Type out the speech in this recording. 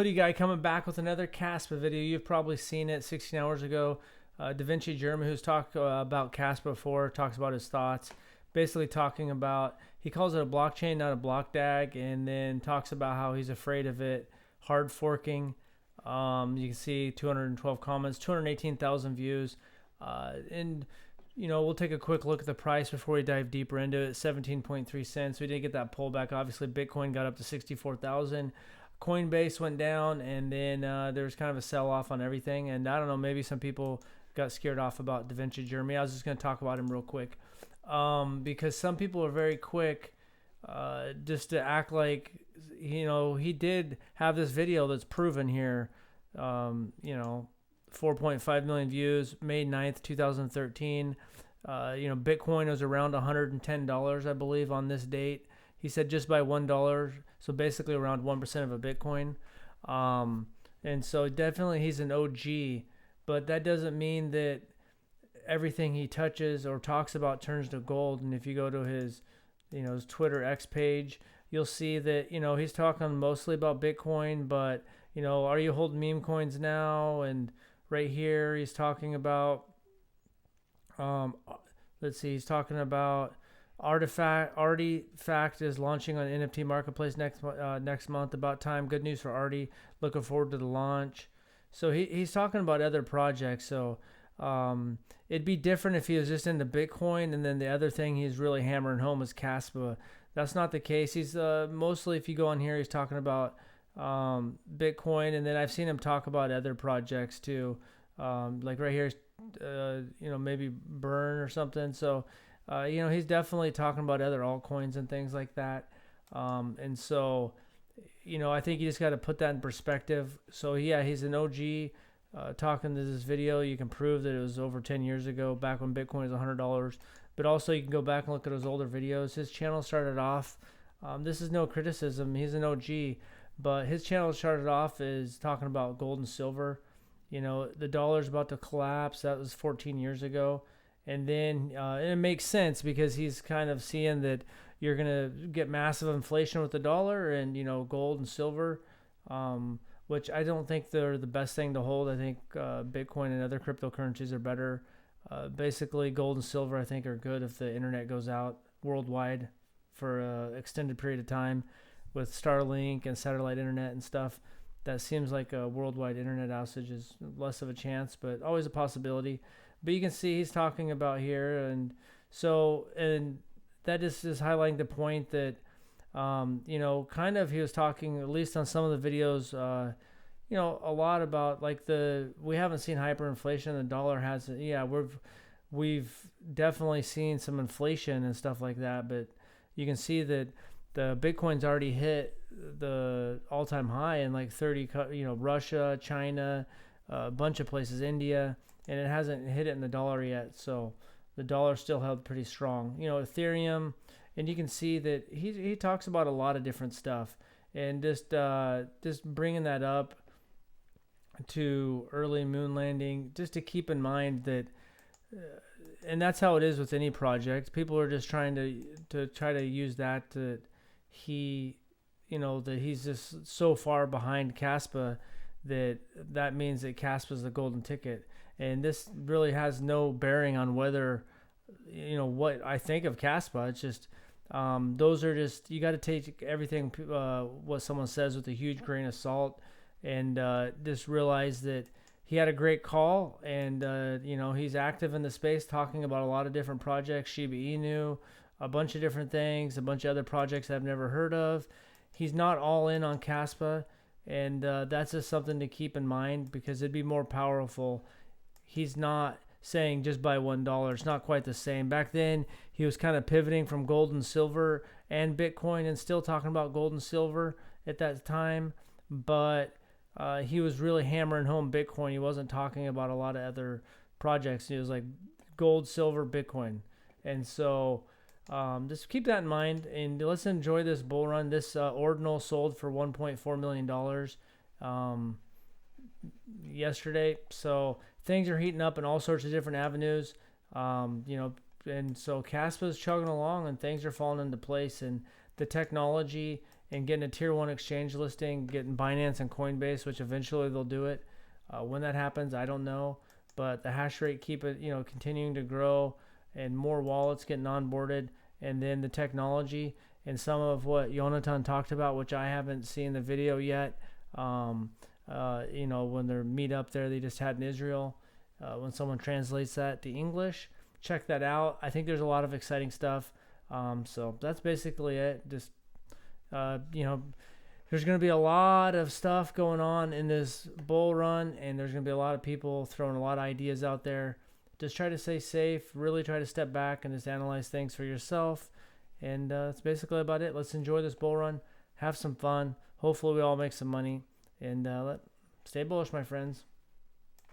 Hoodie guy coming back with another KASPA video. You've probably seen it 16 hours ago. Da Vinci Jeremy, who's talked about KASPA before, talks about his thoughts. Basically talking about, he calls it a blockchain, not a block DAG, and then talks about how he's afraid of it hard forking. You can see 212 comments, 218,000 views. And we'll take a quick look at the price before we dive deeper into it. 17.3 cents. We did get that pullback. Obviously, Bitcoin got up to 64,000. Coinbase went down, and then there was kind of a sell-off on everything. And I don't know, maybe some people got scared off about Da Vinci Jeremy. I was just going to talk about him real quick because some people are very quick just to act like, he did have this video that's proven here, 4.5 million views, May 9th, 2013. Bitcoin was around $110, I believe, on this date. He said just by $1, so basically around 1% of a Bitcoin. And so definitely he's an OG, but that doesn't mean that everything he touches or talks about turns to gold. And if you go to his Twitter X page, you'll see that, he's talking mostly about Bitcoin, but, are you holding meme coins now? And right here, he's talking about, he's talking about Artifact is launching on NFT Marketplace next month. About time. Good news for Artie. Looking forward to the launch. So he's talking about other projects. So it'd be different if he was just into Bitcoin, and then the other thing he's really hammering home is KASPA. That's not the case. He's mostly, if you go on here, he's talking about Bitcoin, and then I've seen him talk about other projects too. Like right here, maybe Burn or something. So. He's definitely talking about other altcoins and things like that. And so, I think you just got to put that in perspective. So, yeah, he's an OG talking to this video. You can prove that it was over 10 years ago, back when Bitcoin was $100. But also, you can go back and look at his older videos. His channel started off, this is no criticism, he's an OG, but his channel started off is talking about gold and silver. The dollar's about to collapse. That was 14 years ago. And then it makes sense because he's kind of seeing that you're going to get massive inflation with the dollar and, gold and silver, which I don't think they're the best thing to hold. I think Bitcoin and other cryptocurrencies are better. Basically, gold and silver, I think, are good if the internet goes out worldwide for an extended period of time with Starlink and satellite internet and stuff. That seems like a worldwide internet outage is less of a chance, but always a possibility. But you can see he's talking about here, and that is highlighting the point that, kind of he was talking, at least on some of the videos, a lot about like we haven't seen hyperinflation. The dollar hasn't. Yeah, we've definitely seen some inflation and stuff like that, but you can see that the Bitcoin's already hit the all-time high in like 30, Russia, China, a bunch of places, India. And it hasn't hit it in the dollar yet, so the dollar still held pretty strong. Ethereum, and you can see that he talks about a lot of different stuff, and just bringing that up to early moon landing, just to keep in mind that, and that's how it is with any project. People are just trying to use that that he's just so far behind KASPA that means that KASPA is the golden ticket. And this really has no bearing on whether, what I think of KASPA. It's just, those are just, you got to take everything, what someone says with a huge grain of salt, and just realize that he had a great call, and, he's active in the space talking about a lot of different projects, Shiba Inu, a bunch of different things, a bunch of other projects I've never heard of. He's not all in on KASPA, and that's just something to keep in mind because it'd be more powerful. He's not saying just buy $1. It's not quite the same. Back then, he was kind of pivoting from gold and silver and Bitcoin and still talking about gold and silver at that time. But he was really hammering home Bitcoin. He wasn't talking about a lot of other projects. He was like gold, silver, Bitcoin. And so just keep that in mind. And let's enjoy this bull run. This ordinal sold for $1.4 million yesterday. So things are heating up in all sorts of different avenues, and so KASPA is chugging along and things are falling into place, and the technology and getting a tier 1 exchange listing, getting Binance and Coinbase, which eventually they'll do it. When that happens, I don't know, but the hash rate keep it, continuing to grow, and more wallets getting onboarded, and then the technology and some of what Jonathan talked about, which I haven't seen the video yet. When their meet up there they just had in Israel, when someone translates that to English, check that out. I think there's a lot of exciting stuff. So that's basically it. Just, there's going to be a lot of stuff going on in this bull run, and there's going to be a lot of people throwing a lot of ideas out there. Just try to stay safe, really try to step back and just analyze things for yourself. And that's basically about it. Let's enjoy this bull run, have some fun. Hopefully we all make some money, and stay bullish, my friends.